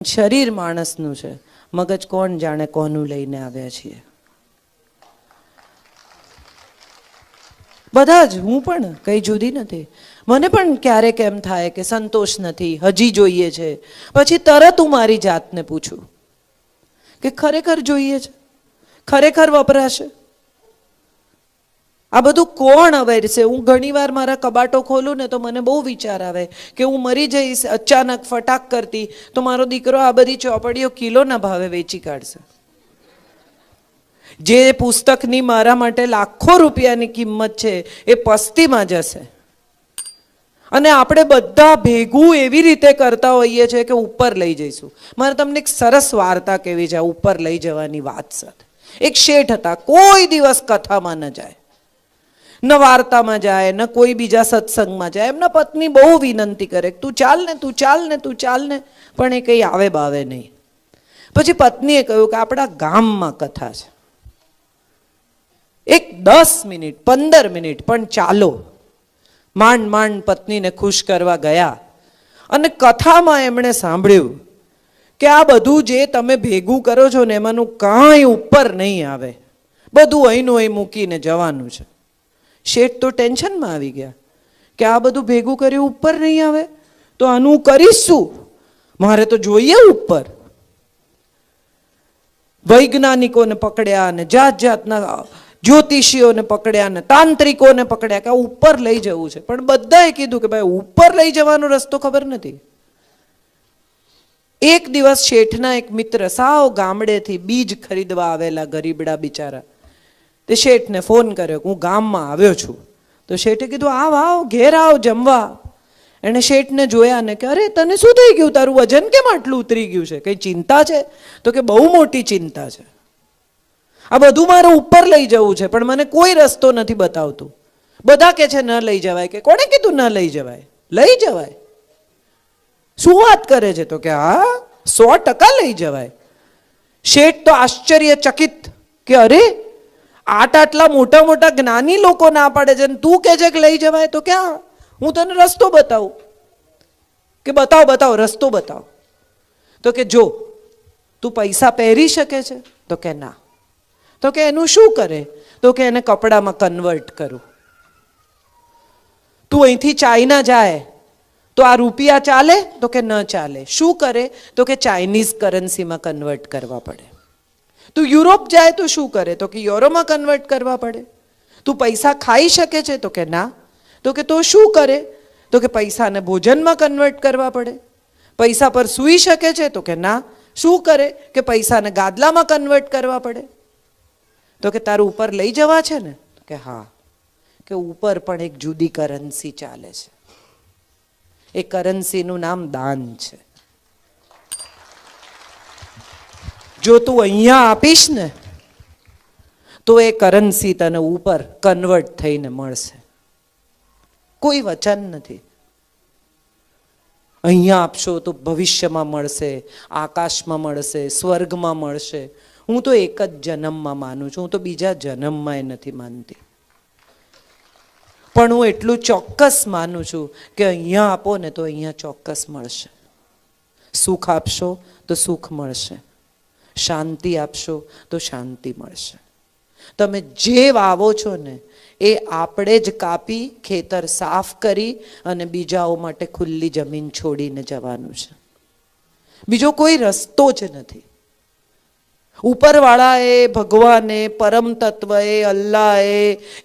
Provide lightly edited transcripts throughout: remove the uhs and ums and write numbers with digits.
શરીર માણસનું છે, મગજ કોણ જાણે કોનું લઈને આવ્યા છીએ. બધા જ, હું પણ કઈ જુદી નથી. મને પણ ક્યારેક એમ થાય કે સંતોષ નથી, હજી જોઈએ છે. પછી તરત હું મારી જાતને પૂછું કે ખરેખર જોઈએ છે, ખરેખર વપરાશે? આ બધું કોણ અવેરશે? હું ઘણીવાર મારા કબાટો ખોલું ને તો મને બહુ વિચાર આવે કે હું મરી જઈશ અચાનક ફટાક કરતી તો મારો દીકરો આ બધી ચોપડીઓ કિલોના ભાવે વેચી કાઢશે. જે પુસ્તકની મારા માટે લાખો રૂપિયાની કિંમત છે એ પસ્તીમાં જશે. અને આપણે બધા ભેગું એવી રીતે કરતા હોઈએ છીએ કે ઉપર લઈ જઈશું. મારે તમને એક સરસ વાર્તા કહેવી છે ઉપર લઈ જવાની વાત સાથે. એક શેઠ હતા, કોઈ દિવસ કથામાં ન જાય, ન વાર્તામાં જાય, ન કોઈ બીજા સત્સંગમાં જાય. એમના પત્ની બહુ વિનંતી કરે, તું ચાલ ને, તું ચાલ ને, તું ચાલ ને, પણ એ કંઈ આવે બાવે નહીં. પછી પત્નીએ કહ્યું કે આપણા ગામમાં કથા છે, એક 10 મિનિટ 15 મિનિટ પણ ચાલો. માંડ માંડ પત્નીને ખુશ કરવા ગયા અને કથામાં એમણે સાંભળ્યું કે આ બધું જે તમે ભેગું કરો છો ને એમાંનું કાંઈ ઉપર નહીં આવે, બધું અહીંનું અહીં મૂકીને જવાનું છે. શેઠ તો ટેન્શનમાં આવી ગયા કે આ બધું ભેગું કર્યું ઉપર નહીં આવે તો આનું કરીશ શું? મારે તો જોઈએ ઉપર. વૈજ્ઞાનિકોને પકડ્યા અને જાત જાતના જ્યોતિષીઓને પકડ્યા ને તાંત્રિકોને પકડ્યા કે આ ઉપર લઈ જવું છે. પણ બધાએ કીધું કે ભાઈ ઉપર લઈ જવાનો રસ્તો ખબર નથી. એક દિવસ શેઠના એક મિત્ર સાવ ગામડેથી બીજ ખરીદવા આવેલા ગરીબડા બિચારા, તે શેઠને ફોન કર્યો કે હું ગામમાં આવ્યો છું. તો શેઠે કીધું આવ આવ, ઘેર આવ જમવા. એણે શેઠને જોયા ને કે અરે તને શું થઈ ગયું, તારું વજન કેમ આટલું ઉતરી ગયું છે, કઈ ચિંતા છે? તો કે બહુ મોટી ચિંતા છે, આ બધું મારે ઉપર લઈ જવું છે પણ મને કોઈ રસ્તો નથી બતાવતું. બધા કે છે ન લઈ જવાય. કે કોણે કીધું ન લઈ જવાય? લઈ જવાય. શું વાત કરે છે? તો કે હા 100% લઈ જવાય. શેઠ તો આશ્ચર્યચકિત કે અરે આટલા મોટા મોટા જ્ઞાની લોકો ના પાડે છે તું કે છે કે લઈ જવાય? તો કે હા, હું તને રસ્તો બતાવું. કે બતાવ બતાવ, રસ્તો બતાવ. તો કે જો તું પૈસા પહેરી શકે છે? તો કે ના. તો કે એનું શું કરે? તો કે એને કપડામાં કન્વર્ટ કરું. તું અહીંથી ચાઇના જાય તો આ રૂપિયા ચાલે? તો કે ન ચાલે. શું કરે? તો કે ચાઇનીઝ કરન્સીમાં કન્વર્ટ કરવા પડે. તું યુરોપ જાય તો શું કરે? તો કે યુરોમાં કન્વર્ટ કરવા પડે. તું પૈસા ખાઈ શકે છે? તો કે ના. તો કે તો શું કરે? તો કે પૈસાને ભોજનમાં કન્વર્ટ કરવા પડે. પૈસા પર સૂઈ શકે છે? તો કે ના. શું કરે? કે પૈસાને ગાદલામાં કન્વર્ટ કરવા પડે. તો કે તારું ઉપર લઈ જવા છે ને? કે હા. કે ઉપર પણ એક જુદી કરન્સી ચાલે છે, એ કરન્સીનું નામ દાન છે. જો તું અહીંયા આપીશ ને તો એ કરન્સી તને ઉપર કન્વર્ટ થઈને મળશે. કોઈ વચન નથી. અહીંયા આપશો તો ભવિષ્યમાં મળશે, આકાશમાં મળશે, સ્વર્ગમાં મળશે. હું તો એક જ જન્મમાં માનું છું, હું તો બીજા જન્મમાં નથી માનતી. પણ હું એટલું ચોક્કસ માનું છું કે અહીંયા આપો ને તો અહીંયા ચોક્કસ મળશે. સુખ આપશો તો સુખ મળશે, શાંતિ આપશો તો શાંતિ મળશે. તમે જે વાવો છો ને એ આપણે જ કાપી ખેતર સાફ કરી અને બીજાઓ માટે ખુલ્લી જમીન છોડીને જવાનું છે. બીજો કોઈ રસ્તો જ નથી. ઉપરવાળાએ, ભગવાને, પરમ તત્વએ, અલ્લાહે,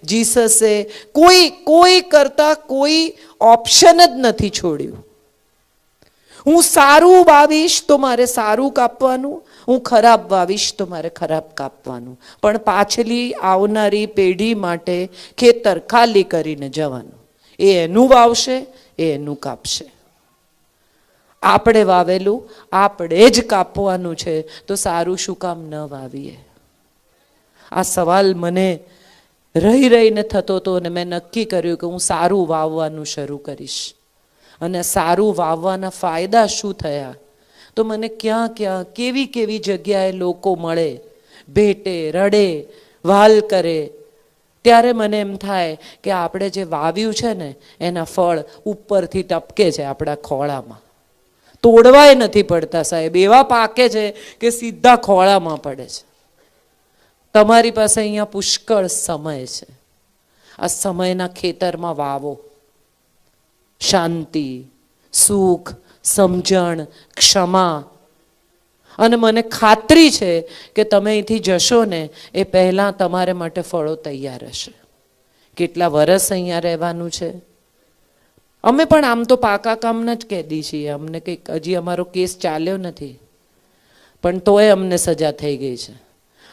જીસસે કોઈ કરતા કોઈ ઓપ્શન જ નથી છોડ્યું. હું સારું વાવીશ તો મારે સારું કાપવાનું, હું ખરાબ વાવીશ તો મારે ખરાબ કાપવાનું. પણ પાછલી આવનારી પેઢી માટે ખેતર ખાલી કરીને જવાનું. એ એનું વાવશે, એ એનું કાપશે. આપણે વાવેલું આપણે જ કાપવાનું છે તો સારું શું કામ ન વાવીએ? આ સવાલ મને રહીને થતો હતો અને મેં નક્કી કર્યું કે હું સારું વાવવાનું શરૂ કરીશ. અને સારું વાવવાના ફાયદા શું થયા તો મને ક્યાં ક્યાં કેવી કેવી જગ્યાએ લોકો મળે, ભેટે, રડે, વાલ કરે. ત્યારે મને એમ થાય કે આપણે જે વાવ્યું છે ને એના ફળ ઉપરથી ટપકે છે આપણા ખોળામાં. તોડવાય નથી પડતા સાહેબ, એવા પાકે છે કે સીધા ખોળામાં પડે છે. તમારી પાસે અહીંયા પુષ્કળ સમય છે. આ સમયના ખેતરમાં વાવો. શાંતિ, સુખ, સમજણ, ક્ષમા. અને મને ખાતરી છે કે તમે અહીંથી જશો ને એ પહેલાં તમારે માટે ફળો તૈયાર હશે. કેટલા વર્ષ અહીંયા રહેવાનું છે? અમે પણ આમ તો પાકા કામના જ કેદી છીએ, અમને કંઈક હજી અમારો કેસ ચાલ્યો નથી, પણ તોય અમને સજા થઈ ગઈ છે.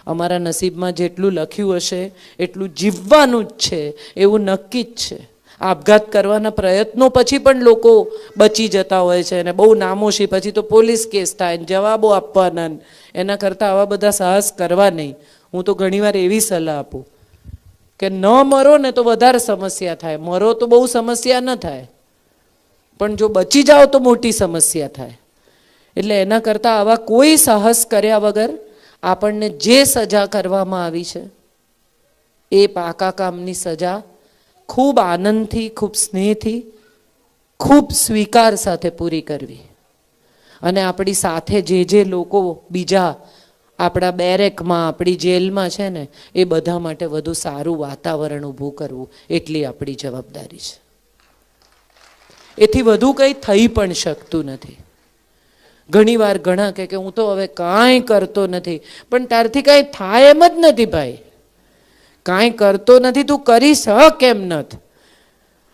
અમારા નસીબમાં જેટલું લખ્યું હશે એટલું જીવવાનું જ છે એવું નક્કી જ છે. આપઘાત કરવાના પ્રયત્નો પછી પણ લોકો બચી જતા હોય છે, અને બહુ નામોશી પછી તો પોલીસ કેસ થાય ને જવાબો આપવાના. એના કરતાં આવા બધા સાહસ કરવા નહીં. હું તો ઘણીવાર એવી સલાહ આપું કે ન મરો ને તો વધારે સમસ્યા થાય, મરો તો બહુ સમસ્યા ન થાય, પણ જો બચી જાઓ તો મોટી સમસ્યા થાય. એટલે એના કરતાં આવા કોઈ સાહસ કર્યા વગર આપણને જે સજા કરવામાં આવી છે એ પાકા કામની સજા ખૂબ આનંદથી, ખૂબ સ્નેહથી, ખૂબ સ્વીકાર સાથે પૂરી કરવી. અને આપણી સાથે જે લોકો બીજા આપણા બેરેકમાં, આપણી જેલમાં છે ને, એ બધા માટે વધુ સારું વાતાવરણ ઊભું કરવું એટલી આપણી જવાબદારી છે. એથી વધુ કંઈ થઈ પણ શકતું નથી. ઘણીવાર ઘણા કે હું તો હવે કાંઈ કરતો નથી, પણ તારથી કાંઈ થાય એમ જ નથી ભાઈ. કાંઈ કરતો નથી, તું કરી શક કેમ નથી?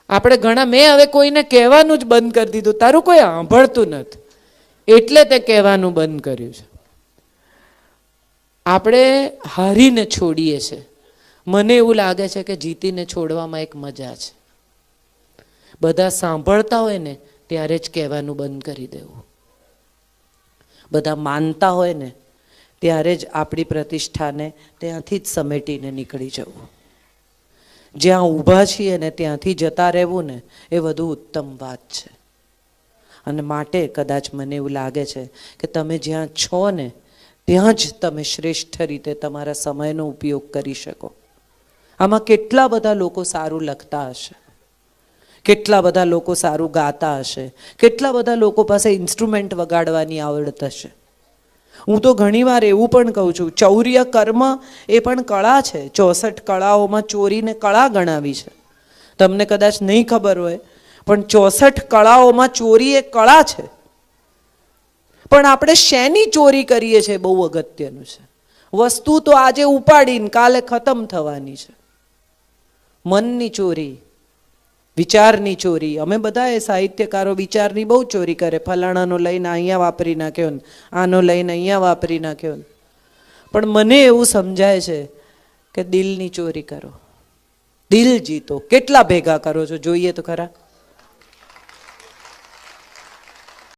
આપણે ઘણા, મેં હવે કોઈને કહેવાનું જ બંધ કરી દીધું, તારું કોઈ સાંભળતું નથી એટલે તે કહેવાનું બંધ કર્યું છે. આપણે હારીને છોડીએ છીએ. મને એવું લાગે છે કે જીતીને છોડવામાં એક મજા છે. બધા સાંભળતા હોય ને ત્યારે જ કહેવાનું બંધ કરી દેવું. બધા માનતા હોય ને ત્યારે જ આપણી પ્રતિષ્ઠાને ત્યાંથી જ સમેટીને નીકળી જવું. જ્યાં ઊભા છીએ ને ત્યાંથી જતા રહેવું ને એ વધુ ઉત્તમ વાત છે. અને માટે કદાચ મને એવું લાગે છે કે તમે જ્યાં છો ને ત્યાં જ તમે શ્રેષ્ઠ રીતે તમારા સમયનો ઉપયોગ કરી શકો. આમાં કેટલા બધા લોકો સારું લખતા હશે, કેટલા બધા લોકો સારું ગાતા હશે, કેટલા બધા લોકો પાસે ઇન્સ્ટ્રુમેન્ટ વગાડવાની આવડત હશે. હું તો ઘણીવાર એવું પણ કહું છું, ચૌર્ય કર્મ એ પણ કળા છે. 64 કળાઓમાં ચોરીને કળા ગણાવી છે. તમને કદાચ નહીં ખબર હોય, પણ 64 કળાઓમાં ચોરી એ કળા છે. પણ આપણે શેની ચોરી કરીએ છીએ બહુ અગત્યનું છે. વસ્તુ તો આજે ઉપાડીને કાલે ખતમ થવાની છે. મનની ચોરી, વિચારની ચોરી. અમે બધા એ સાહિત્યકારો વિચારની બહુ ચોરી કરે. ફલાણાનો લઈને અહીંયા વાપરી નાખ્યો ને, આનો લઈને અહીંયા વાપરી નાખ્યો ને. પણ મને એવું સમજાય છે કે દિલની ચોરી કરો, દિલ જીતો. કેટલા ભેગા કરો છો જોઈએ તો ખરા?